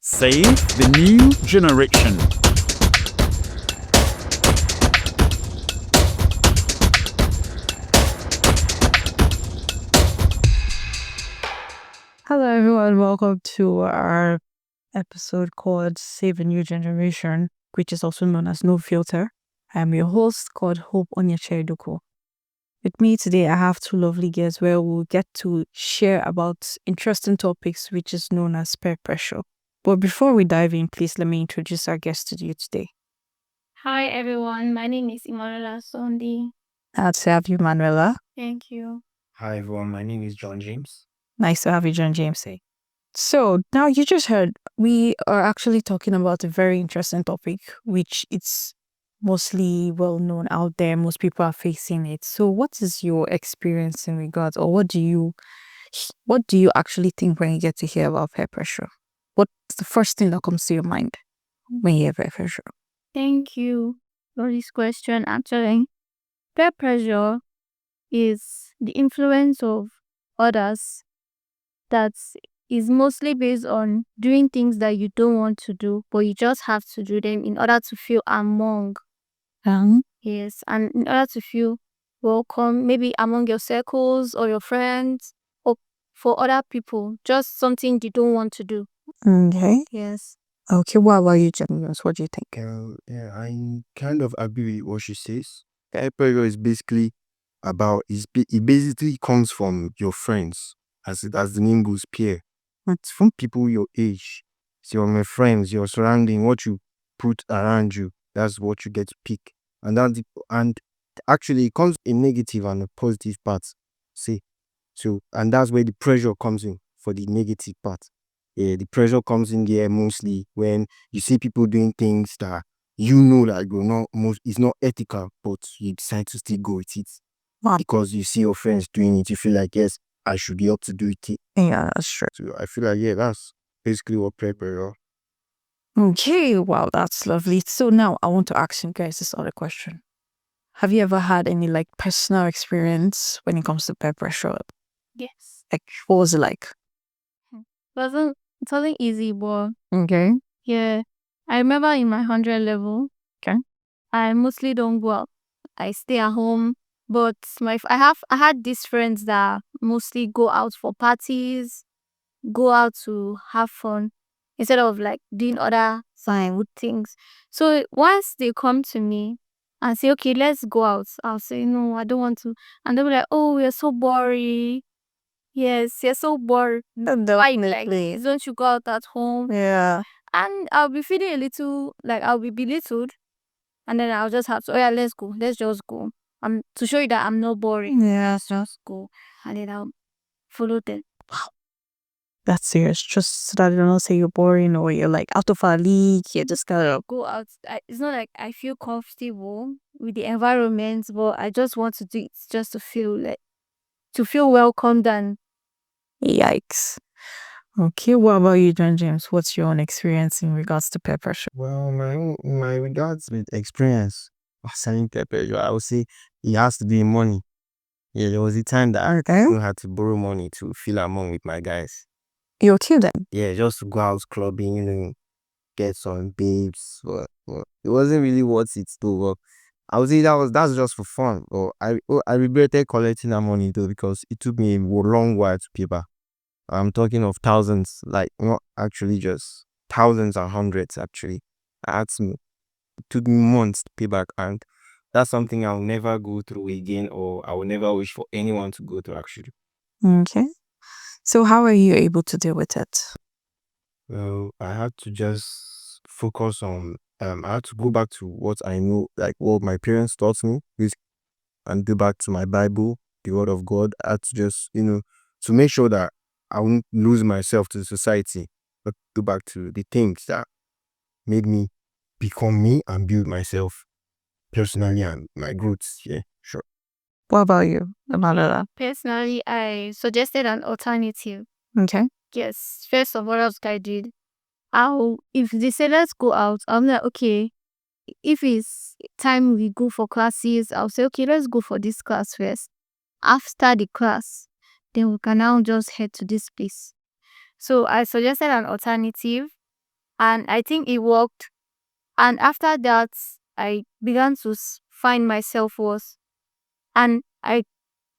Save the new generation. Hello, everyone. Welcome to our episode called Save a New Generation, which is also known as No Filter. I'm your host called Hope Onyecheduko. With me today, I have two lovely guests where we'll get to share about interesting topics, which is known as peer pressure. But before we dive in, please let me introduce our guest to you today. Hi everyone, my name is Imola Sondi. Glad to have you, Manuela. Thank you. Hi everyone, my name is John James. Nice to have you, John James. So now you just heard we are actually talking about a very interesting topic, which it's mostly well known out there. Most people are facing it. So what is your experience in regards, or what do you actually think when you get to hear about peer pressure? What's the first thing that comes to your mind when you hear peer pressure? Thank you for this question. Actually, peer pressure is the influence of others that is mostly based on doing things that you don't want to do, but you just have to do them in order to feel among. Yes, and in order to feel welcome, maybe among your circles or your friends or for other people, just something you don't want to do. Okay. Yes. Okay. What about you, James? What do you think? Yeah, I kind of agree with what she says. Peer pressure is basically it basically comes from your friends, as the name goes, peer. It's from people your age. So your friends, your surrounding, what you put around you, that's what you get to pick. And actually it comes a negative and a positive part. See. So and that's where the pressure comes in for the negative part. Yeah, the pressure comes in there mostly when you see people doing things that you know that it's not ethical, but you decide to still go with it because you see your friends doing it. You feel like, yes, I should be up to do it. Yeah, that's true. So I feel like, yeah, that's basically what peer pressure. Okay, wow, that's lovely. So now I want to ask you guys this other question. Have you ever had any like personal experience when it comes to peer pressure? Yes. Like, what was it like? It wasn't easy, but Okay. yeah. I remember in my 100 level, Okay. I mostly don't go out. I stay at home. But I had these friends that mostly go out for parties, go out to have fun instead of like doing other fine good things. So once they come to me and say, okay, let's go out, I'll say, no, I don't want to. And they'll be like, oh, we're so boring. Yes, you're so bored. Why you like this? Don't you go out at home? Yeah. And I'll be feeling a little like I'll be belittled. And then I'll just have to, oh yeah, let's go. Let's just go. To show you that I'm not boring. Yeah. Let's just go. And then I'll follow them. That's serious. Just so that they don't say you're boring or you're like out of our league. You're just kind of Go out. It's not like I feel comfortable with the environment, but I just want to do it just to feel welcomed and yikes. Okay, what about you, John James? What's your own experience in regards to peer pressure? Well, my regards with experience of selling peer pressure, I would say it has to be money. Yeah, there was a time that I had to borrow money to feel among with my guys. You're okay then? Yeah, just to go out clubbing, get some babes. But it wasn't really worth it though. But I would say that's just for fun. But I regretted collecting that money though because it took me a long while to pay back. I'm talking of thousands, like not actually just thousands and hundreds actually. It took me months to pay back, and that's something I'll never go through again, or I will never wish for anyone to go through actually. Okay. So how are you able to deal with it? Well, I had to just focus on I had to go back to what I know, like what my parents taught me, and go back to my Bible, the word of God. I had to just, to make sure that I won't lose myself to society, but go back to the things that made me become me and build myself personally and my growth. Yeah, sure. What about you, Amanda? personally I suggested an alternative. Okay. Yes. First of all, else I did. If they say let's go out, I'm like, okay, if it's time we go for classes, I'll say, okay, let's go for this class first. After the class, then we can now just head to this place. So I suggested an alternative. and I think it worked. And after that, I began to find my self-worth, and I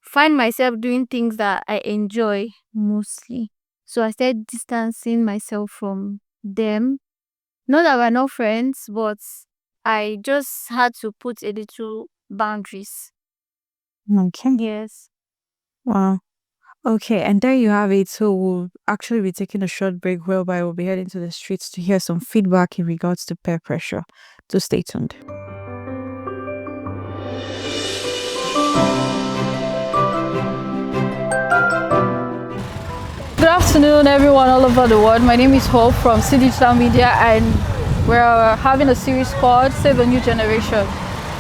find myself doing things that I enjoy mostly. So I started distancing myself from them. Not that we're not friends, but I just had to put a little boundaries. Okay. Yes. Wow. Okay, and there you have it. So we'll actually be taking a short break whereby we'll be heading to the streets to hear some feedback in regards to peer pressure. So stay tuned. Good afternoon, everyone all over the world. My name is Hope from C Digital Media, and we're having a series called Save a New Generation.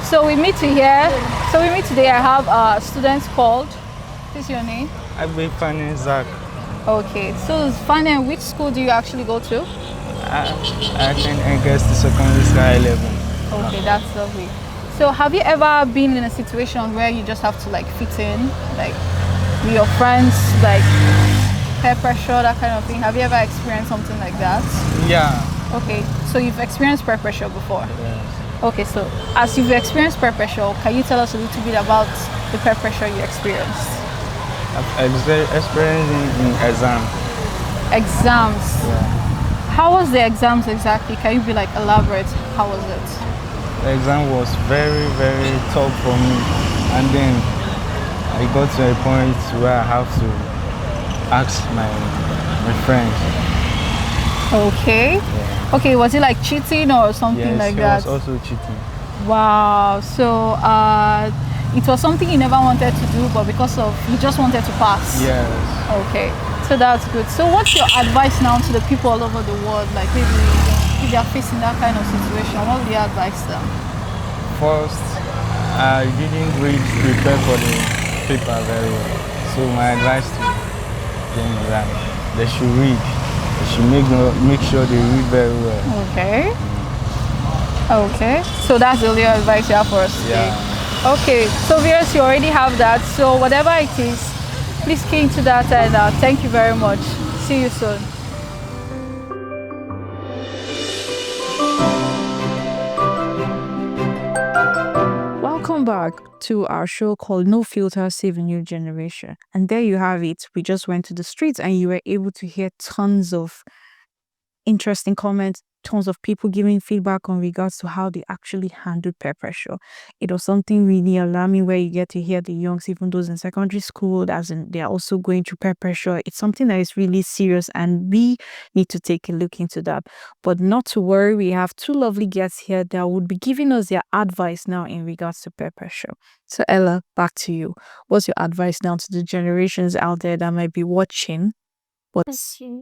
So we meet here. So we meet today. I have students called. What is your name? I've been finding Zach. Okay. So Fanny, which school do you actually go to? I think I guess the secondary school level. Okay, that's lovely. So have you ever been in a situation where you just have to like fit in, like with your friends, like peer pressure, that kind of thing? Have you ever experienced something like that? Yeah. Okay, so you've experienced peer pressure before. Yes. Okay, so as you've experienced peer pressure, can you tell us a little bit about the peer pressure you experienced? I've experienced in exam. Exams. Yeah. How was the exams exactly? Can you be like elaborate? How was it? The exam was very, very tough for me. And then I got to a point where I have to ask my friends. Okay. Yeah. Okay, was it like cheating or something Yes, like he that? was also cheating. Wow. So it was something you never wanted to do, but because of you just wanted to pass. Yes. Okay. So that's good. So what's your advice now to the people all over the world? Like maybe if they are facing that kind of situation, what would you advise them? First, I didn't prepare for the paper very well. So my advice to them is that they should read. They should make sure they read very well. Okay. Okay. So that's the only advice you have for us today. Yeah. Okay. So viewers, you already have that. So whatever it is, please key into that, and thank you very much. See you soon. Welcome back to our show called No Filter Save a New Generation. And there you have it. We just went to the streets and you were able to hear tons of interesting comments, tons of people giving feedback on regards to how they actually handled peer pressure. It was something really alarming where you get to hear the youngs, even those in secondary school, as in they're also going through peer pressure. It's something that is really serious and we need to take a look into that. But not to worry, we have two lovely guests here that would be giving us their advice now in regards to peer pressure. So Ella, back to you. What's your advice now to the generations out there that might be watching? What's Okay.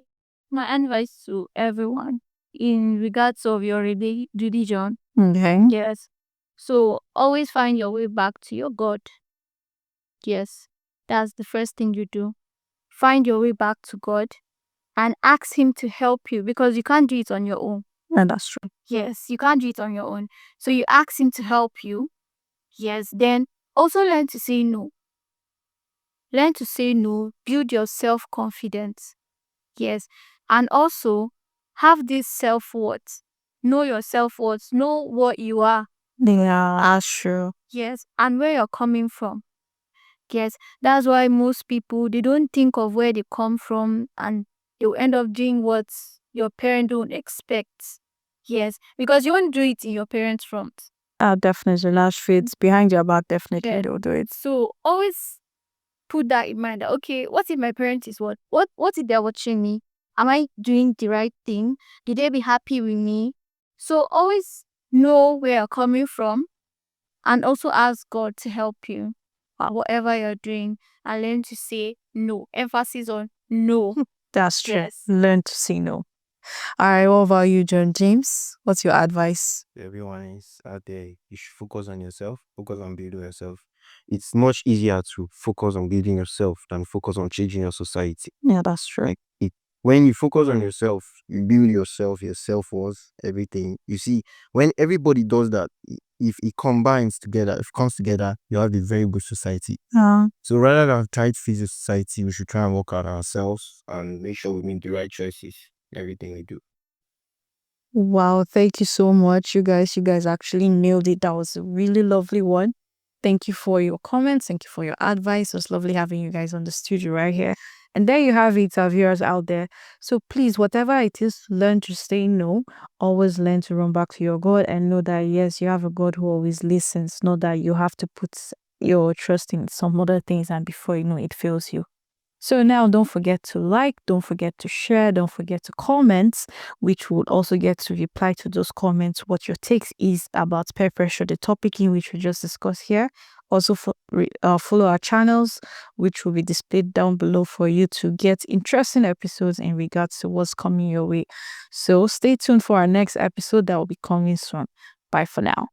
My advice to everyone in regards of your religion. okay? Yes. So always find your way back to your God. Yes. That's the first thing you do. Find your way back to God and ask Him to help you, because you can't do it on your own. And that's true. Yes, you can't do it on your own. So you ask Him to help you. Yes. Then also learn to say no. Learn to say no. Build your self-confidence. Yes. And also have this self-worth. Know your self-worth. Know what you are. Yeah, that's true. Yes. And where you're coming from. Yes. That's why most people, they don't think of where they come from, and they'll end up doing what your parents don't expect. Yes. Because you won't do it in your parents' front. Definitely. That's true. It's behind your back, definitely Yeah. they'll do it. So always put that in mind that, okay, what if my parents is what if they're watching me? Am I doing the right thing? Did they be happy with me? So always know where you're coming from, and also ask God to help you at whatever you're doing, and learn to say no. Emphasis on no. That's true. Yes. Learn to say no. All right, what about you, John James? What's your advice? Everyone is out there. You should focus on yourself, focus on building yourself. It's much easier to focus on building yourself than focus on changing your society. Yeah, that's true. Like when you focus on yourself, you build yourself, your self-worth, everything. You see, when everybody does that, if it combines together, if it comes together, you have a very good society. So rather than try to fix the society, we should try and work on ourselves and make sure we make the right choices in everything we do. Wow, thank you so much, you guys. You guys actually nailed it. That was a really lovely one. Thank you for your comments. Thank you for your advice. It was lovely having you guys on the studio right here. And there you have it, our viewers out there. So please, whatever it is, learn to say no. Always learn to run back to your God and know that, yes, you have a God who always listens. Not that you have to put your trust in some other things and before you know it fails you. So now don't forget to like, don't forget to share, don't forget to comment, which would also get to reply to those comments what your takes is about peer pressure, the topic in which we just discussed here. Also follow our channels, which will be displayed down below for you to get interesting episodes in regards to what's coming your way. So stay tuned for our next episode that will be coming soon. Bye for now.